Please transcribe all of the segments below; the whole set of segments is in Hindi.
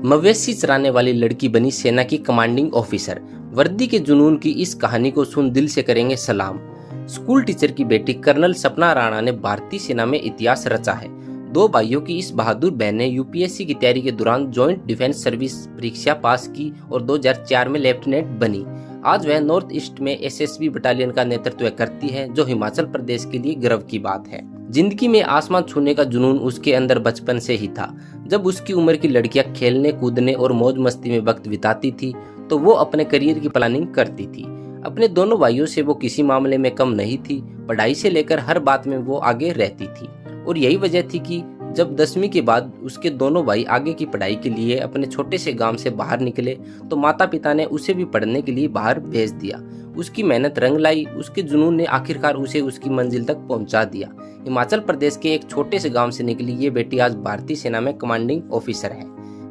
मवेशी चराने वाली लड़की बनी सेना की कमांडिंग ऑफिसर। वर्दी के जुनून की इस कहानी को सुन दिल से करेंगे सलाम। स्कूल टीचर की बेटी कर्नल सपना राणा ने भारतीय सेना में इतिहास रचा है। दो भाइयों की इस बहादुर बहन ने यूपीएससी की तैयारी के दौरान ज्वाइंट डिफेंस सर्विस परीक्षा पास की और 2004 में लेफ्टिनेंट बनी। आज वह नॉर्थ ईस्ट में एसएसबी बटालियन का नेतृत्व करती है, जो हिमाचल प्रदेश के लिए गर्व की बात है। जिंदगी में आसमान छूने का जुनून उसके अंदर बचपन से ही था। जब उसकी उम्र की लड़कियां खेलने कूदने और मौज मस्ती में वक्त बिताती थी, तो वो अपने करियर की प्लानिंग करती थी। अपने दोनों भाइयों से वो किसी मामले में कम नहीं थी। पढ़ाई से लेकर हर बात में वो आगे रहती थी और यही वजह थी कि जब 10वीं के बाद उसके दोनों भाई आगे की पढ़ाई के लिए अपने छोटे से गांव से बाहर निकले, तो माता पिता ने उसे भी पढ़ने के लिए बाहर भेज दिया। उसकी मेहनत रंग लाई, उसके जुनून ने आखिरकार उसे उसकी मंजिल तक पहुंचा दिया। हिमाचल प्रदेश के एक छोटे से गांव से निकली ये बेटी आज भारतीय सेना में कमांडिंग ऑफिसर है।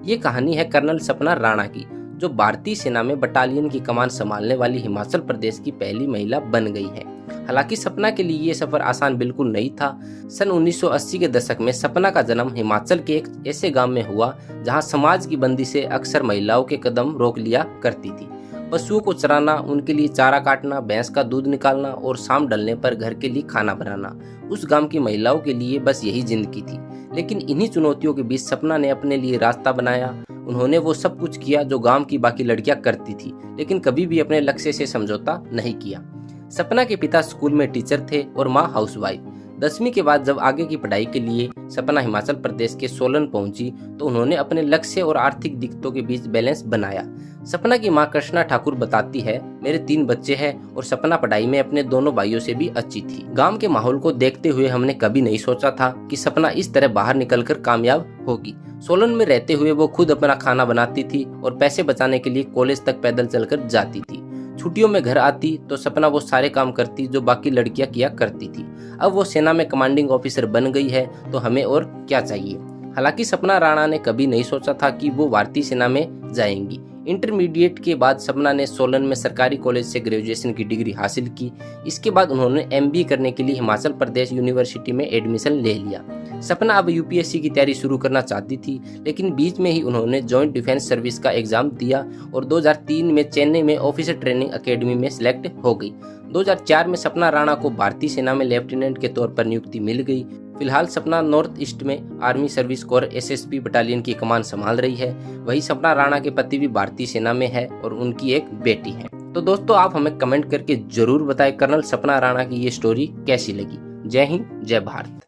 ये कहानी है कर्नल सपना राणा की, जो भारतीय सेना में बटालियन की कमान संभालने वाली हिमाचल प्रदेश की पहली महिला बन गई है। हालांकि सपना के लिए ये सफर आसान बिल्कुल नहीं था। सन 1980 के दशक में सपना का जन्म हिमाचल के एक ऐसे गांव में हुआ जहां समाज की बंदी से अक्सर महिलाओं के कदम रोक लिया करती थी। पशुओं को चराना, उनके लिए चारा काटना, भैंस का दूध निकालना और शाम ढलने पर घर के लिए खाना बनाना उस गांव की महिलाओं के लिए बस यही जिंदगी थी। लेकिन इन्हीं चुनौतियों के बीच सपना ने अपने लिए रास्ता बनाया। उन्होंने वो सब कुछ किया जो गांव की बाकी लड़कियां करती थी, लेकिन कभी भी अपने लक्ष्य से समझौता नहीं किया। सपना के पिता स्कूल में टीचर थे और माँ हाउसवाइफ। 10वीं के बाद जब आगे की पढ़ाई के लिए सपना हिमाचल प्रदेश के सोलन पहुंची, तो उन्होंने अपने लक्ष्य और आर्थिक दिक्कतों के बीच बैलेंस बनाया। सपना की मां कृष्णा ठाकुर बताती है, मेरे 3 बच्चे हैं और सपना पढ़ाई में अपने दोनों भाइयों से भी अच्छी थी। गांव के माहौल को देखते हुए हमने कभी नहीं सोचा था कि सपना इस तरह बाहर निकलकर कामयाब होगी। सोलन में रहते हुए वो खुद अपना खाना बनाती थी और पैसे बचाने के लिए कॉलेज तक पैदल चलकर जाती थी। छुट्टियों में घर आती तो सपना वो सारे काम करती जो बाकी लड़कियां किया करती थी। अब वो सेना में कमांडिंग ऑफिसर बन गई है, तो हमें और क्या चाहिए। हालांकि सपना राणा ने कभी नहीं सोचा था कि वो भारतीय सेना में जाएंगी। इंटरमीडिएट के बाद सपना ने सोलन में सरकारी कॉलेज से ग्रेजुएशन की डिग्री हासिल की। इसके बाद उन्होंने एमबीए करने के लिए हिमाचल प्रदेश यूनिवर्सिटी में एडमिशन ले लिया। सपना अब यूपीएससी की तैयारी शुरू करना चाहती थी, लेकिन बीच में ही उन्होंने ज्वाइंट डिफेंस सर्विस का एग्जाम दिया और 2003 में चेन्नई में ऑफिसर ट्रेनिंग एकेडमी में सिलेक्ट हो गई। 2004 में सपना राणा को भारतीय सेना में लेफ्टिनेंट के तौर पर नियुक्ति मिल गई। फिलहाल सपना नॉर्थ ईस्ट में army service corps SSB battalion की कमान संभाल रही है। वही सपना राणा के पति भी भारतीय सेना में है और उनकी एक बेटी है। तो दोस्तों, आप हमें कमेंट करके जरूर बताएं कर्नल सपना राणा की ये स्टोरी कैसी लगी। जय हिंद, जय भारत।